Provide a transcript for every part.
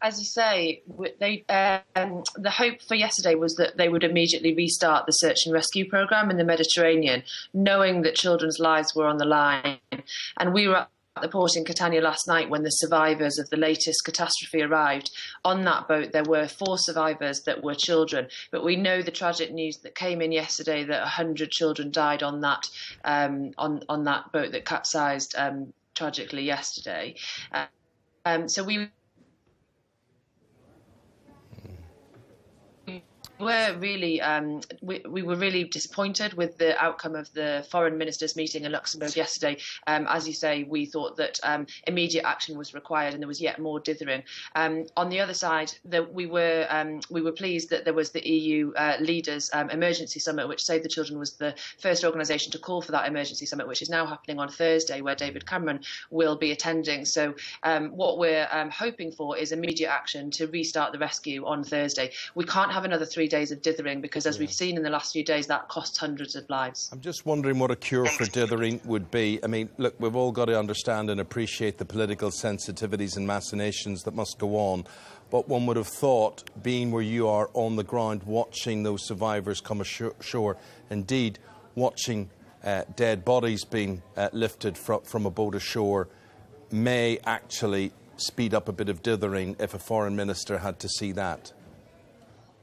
as you say, the hope for yesterday was that they would immediately restart the search and rescue programme in the Mediterranean, knowing that children's lives were on the line. And we were at the port in Catania last night when the survivors of the latest catastrophe arrived. On that boat, there were 4 survivors that were children, but we know the tragic news that came in yesterday that 100 children died on that on that boat that capsized tragically yesterday. So we were really we were really disappointed with the outcome of the foreign ministers' meeting in Luxembourg yesterday. As you say, we thought that immediate action was required, and there was yet more dithering. On the other side, we were pleased that there was the EU leaders' emergency summit, which Save the Children was the first organisation to call for that emergency summit, which is now happening on Thursday, where David Cameron will be attending. So what we're hoping for is immediate action to restart the rescue on Thursday. We can't have another 3 days of dithering because, as we've seen in the last few days, that costs hundreds of lives. I'm just wondering what a cure for dithering would be. I mean, look, we've all got to understand and appreciate the political sensitivities and machinations that must go on. But one would have thought, being where you are on the ground, watching those survivors come ashore, indeed watching dead bodies being lifted from a boat ashore, may actually speed up a bit of dithering if a foreign minister had to see that.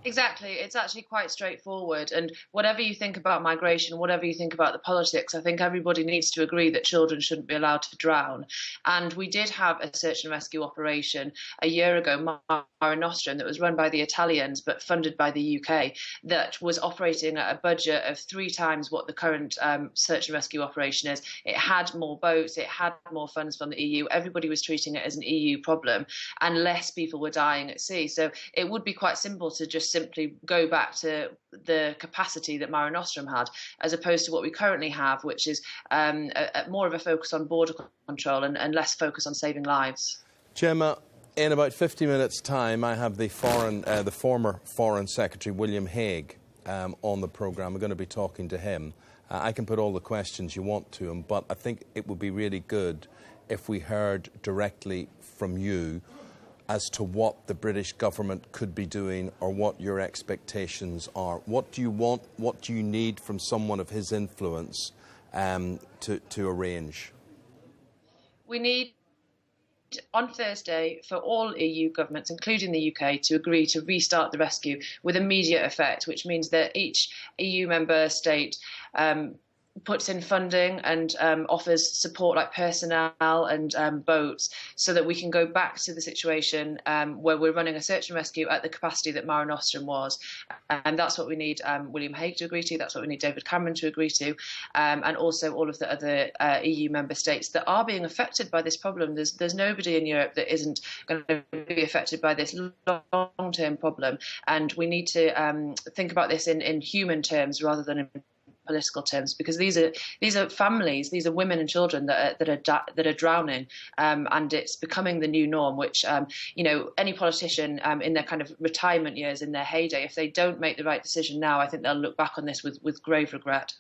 Exactly. It's actually quite straightforward. And whatever you think about migration, whatever you think about the politics, I think everybody needs to agree that children shouldn't be allowed to drown. And we did have a search and rescue operation a year ago, Mare Nostrum, that was run by the Italians but funded by the UK, that was operating at a budget of 3 times what the current search and rescue operation is. It had more boats, it had more funds from the EU. Everybody was treating it as an EU problem, and less people were dying at sea. So it would be quite simple to just simply go back to the capacity that Mare Nostrum had, as opposed to what we currently have, which is more of a focus on border control and less focus on saving lives. Gemma, in about 50 minutes' time, I have the former Foreign Secretary, William Hague, on the programme. We're going to be talking to him. I can put all the questions you want to him, but I think it would be really good if we heard directly from you as to what the British government could be doing or what your expectations are. What do you want, what do you need from someone of his influence to arrange? We need, on Thursday, for all EU governments, including the UK, to agree to restart the rescue with immediate effect, which means that each EU member state puts in funding and offers support like personnel and boats, so that we can go back to the situation where we're running a search and rescue at the capacity that Mare Nostrum was. And that's what we need William Hague to agree to, that's what we need David Cameron to agree to, and also all of the other EU member states that are being affected by this problem. There's nobody in Europe that isn't going to be affected by this long-term problem, and we need to think about this in human terms rather than in political terms, because these are families, these are women and children that are drowning, and it's becoming the new norm. Which any politician in their kind of retirement years, in their heyday, if they don't make the right decision now, I think they'll look back on this with grave regret.